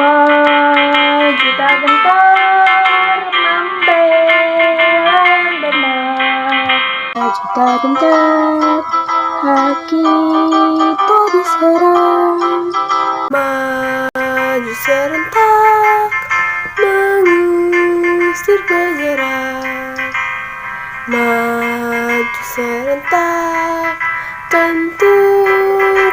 Maju tak gentar membela benar. Maju tak gentar, hak kita diserang. Maju serentak, mengusir penyerang. Maju serentak, tentu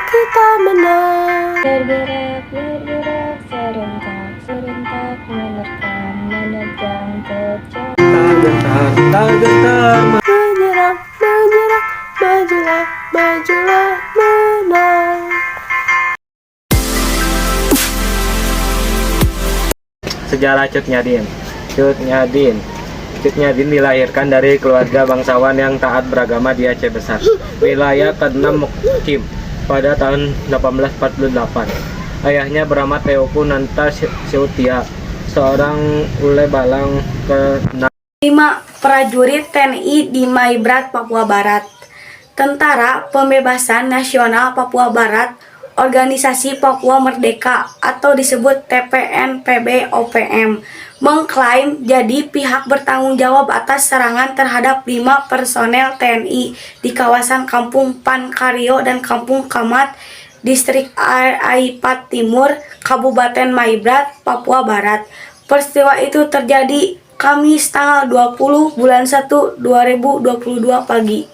kita menang. Bergerak, bergerak, serentak, serentak, menerkam, menerjang, terjang. Tak gentar, Menyerang, menyerang, majulah, majulah, menang. Sejarah Cut Nyadin. Cut Nyadin dilahirkan dari keluarga bangsawan yang taat beragama di Aceh Besar, wilayah ke-6 Mukim, pada tahun 1848. Ayahnya bernama Teoku Nanta Seutia, seorang ule balang ke-6. 5 prajurit TNI di Maibrat, Papua Barat. Tentara Pembebasan Nasional Papua Barat, Organisasi Papua Merdeka atau disebut TPNPB-OPM, mengklaim jadi pihak bertanggung jawab atas serangan terhadap 5 personel TNI di kawasan Kampung Pankario dan Kampung Kamat, Distrik Aipat Timur, Kabupaten Maibrat, Papua Barat. Peristiwa itu terjadi Kamis tanggal 20 bulan 1 2022 pagi.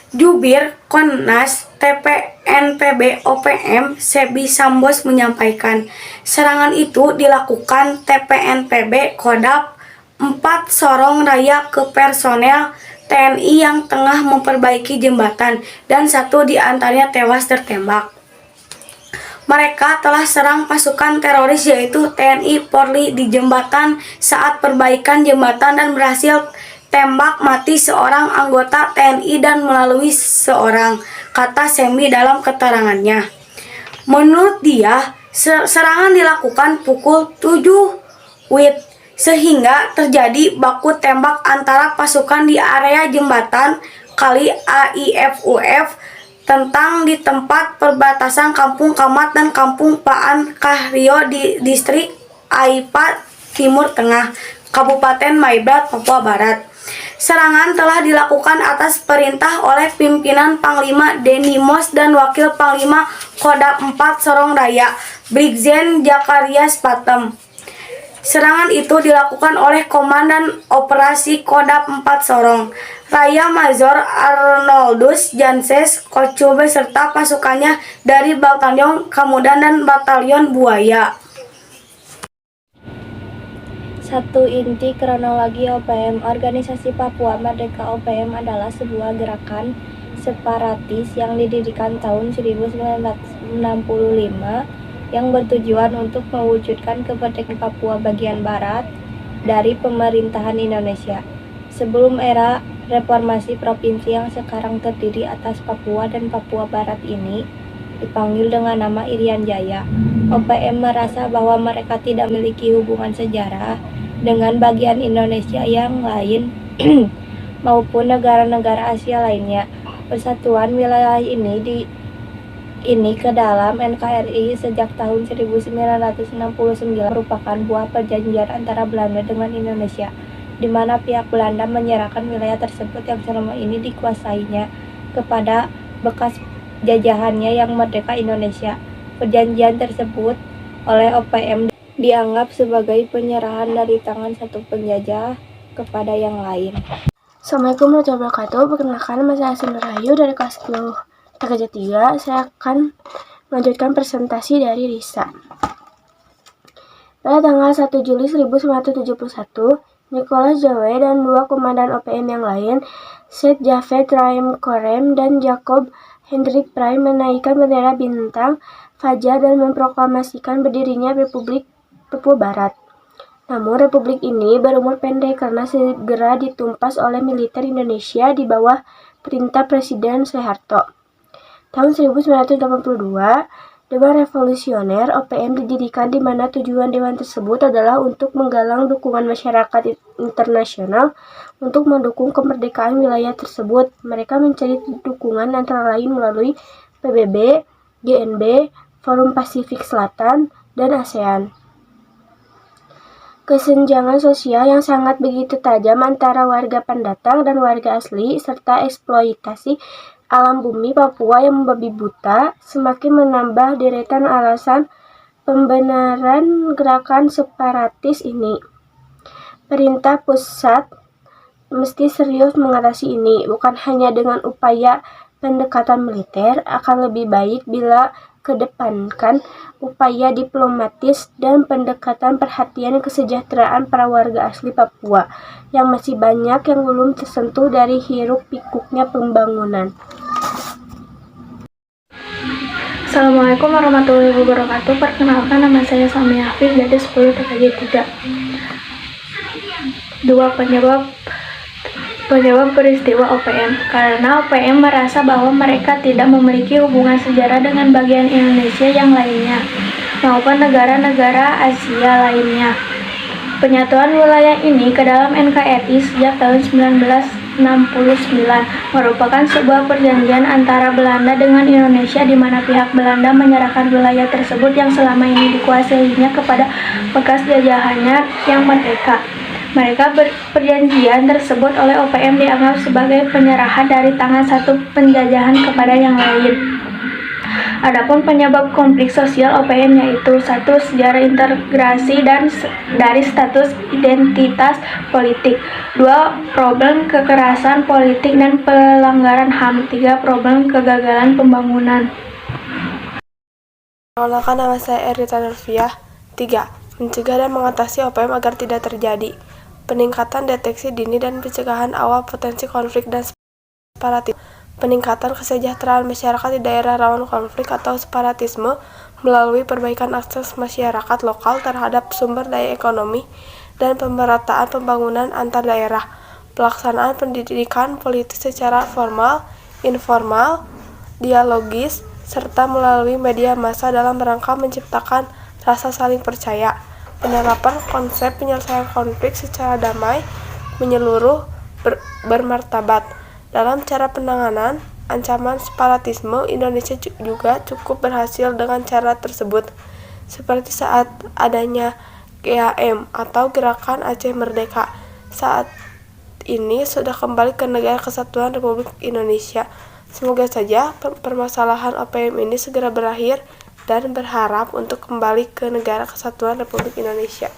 Jubir Komnas TPNPB-OPM Sebi Sambos menyampaikan, serangan itu dilakukan TPNPB Kodam 4 Sorong Raya ke personel TNI yang tengah memperbaiki jembatan dan 1 di antaranya tewas tertembak. Mereka telah serang pasukan teroris yaitu TNI Polri di jembatan saat perbaikan jembatan dan berhasil tembak mati seorang anggota TNI dan melalui seorang, kata Semi dalam keterangannya. Menurut dia, serangan dilakukan pukul 7 WIB sehingga terjadi baku tembak antara pasukan di area jembatan kali AIFUF tentang di tempat perbatasan Kampung Kamat dan Kampung Paan Kahrio di Distrik Aipat Timur Tengah, Kabupaten Maibrat, Papua Barat. Serangan telah dilakukan atas perintah oleh pimpinan Panglima Denimos dan Wakil Panglima Kodam 4 Sorong Raya, Brigjen Jakaria Spatem. Serangan itu dilakukan oleh Komandan Operasi Kodam 4 Sorong Raya Major Arnoldus Janses Kocu beserta pasukannya dari Batalion Kamudan dan Batalion Buaya. 1. Inti kronologi OPM. Organisasi Papua Merdeka OPM adalah sebuah gerakan separatis yang didirikan tahun 1965 yang bertujuan untuk mewujudkan kemerdekaan Papua bagian barat dari pemerintahan Indonesia. Sebelum era reformasi, provinsi yang sekarang terdiri atas Papua dan Papua Barat ini dipanggil dengan nama Irian Jaya. OPM merasa bahwa mereka tidak memiliki hubungan sejarah dengan bagian Indonesia yang lain maupun negara-negara Asia lainnya. Persatuan wilayah ini ke dalam NKRI sejak tahun 1969 merupakan buah perjanjian antara Belanda dengan Indonesia, di mana pihak Belanda menyerahkan wilayah tersebut yang selama ini dikuasainya kepada bekas jajahannya yang merdeka Indonesia. Perjanjian tersebut oleh OPM dianggap sebagai penyerahan dari tangan satu penjajah kepada yang lain. Assalamualaikum warahmatullahi wabarakatuh. Perkenalkan, nama saya Hasan Rahayu dari kelas 10 TKJ 3. Saya akan melanjutkan presentasi dari Risa. Pada tanggal 1 Juli 1971, Nicholas Jowe dan 2 komandan OPM yang lain, Syed Javed Rahim Korem dan Jacob Hendrik Prime, menaikkan bendera bintang fajar dan memproklamasikan berdirinya Republik Papua Barat. Namun republik ini berumur pendek karena segera ditumpas oleh militer Indonesia di bawah perintah Presiden Soeharto. Tahun 1982, Dewan Revolusioner OPM didirikan, di mana tujuan dewan tersebut adalah untuk menggalang dukungan masyarakat internasional untuk mendukung kemerdekaan wilayah tersebut. Mereka mencari dukungan antara lain melalui PBB, GNB, Forum Pasifik Selatan, dan ASEAN. Kesenjangan sosial yang sangat begitu tajam antara warga pendatang dan warga asli, serta eksploitasi alam bumi Papua yang membabi buta, semakin menambah deretan alasan pembenaran gerakan separatis ini. Pemerintah pusat mesti serius mengatasi ini, bukan hanya dengan upaya pendekatan militer, akan lebih baik bila kedepankan upaya diplomatis dan pendekatan perhatian kesejahteraan para warga asli Papua yang masih banyak yang belum tersentuh dari hiruk-pikuknya pembangunan. Assalamualaikum warahmatullahi wabarakatuh. Perkenalkan, nama saya Sami Hafiz dari 10 TKJ 3. Dua penyebab peristiwa OPM. Karena OPM merasa bahwa mereka tidak memiliki hubungan sejarah dengan bagian Indonesia yang lainnya maupun negara-negara Asia lainnya. Penyatuan wilayah ini ke dalam NKRI sejak tahun 1969 merupakan sebuah perjanjian antara Belanda dengan Indonesia, di mana pihak Belanda menyerahkan wilayah tersebut yang selama ini dikuasainya kepada bekas jajahannya yang merdeka. Perjanjian tersebut oleh OPM dianggap sebagai penyerahan dari tangan satu penjajahan kepada yang lain. Adapun penyebab konflik sosial OPM yaitu 1. Sejarah integrasi dan dari status identitas politik. 2. Problem kekerasan politik dan pelanggaran HAM. 3. Problem kegagalan pembangunan. Perkenalkan, nama saya Erita Nurfiah. 3. Mencegah dan mengatasi OPM agar tidak terjadi. Peningkatan deteksi dini dan pencegahan awal potensi konflik dan separatisme. Peningkatan kesejahteraan masyarakat di daerah rawan konflik atau separatisme melalui perbaikan akses masyarakat lokal terhadap sumber daya ekonomi dan pemerataan pembangunan antar daerah. Pelaksanaan pendidikan politik secara formal, informal, dialogis, serta melalui media massa dalam rangka menciptakan rasa saling percaya. Penerapan konsep penyelesaian konflik secara damai, menyeluruh, bermartabat. Dalam cara penanganan ancaman separatisme, Indonesia juga cukup berhasil dengan cara tersebut, seperti saat adanya GAM atau Gerakan Aceh Merdeka. Saat ini sudah kembali ke Negara Kesatuan Republik Indonesia. Semoga saja permasalahan OPM ini segera berakhir dan berharap untuk kembali ke Negara Kesatuan Republik Indonesia.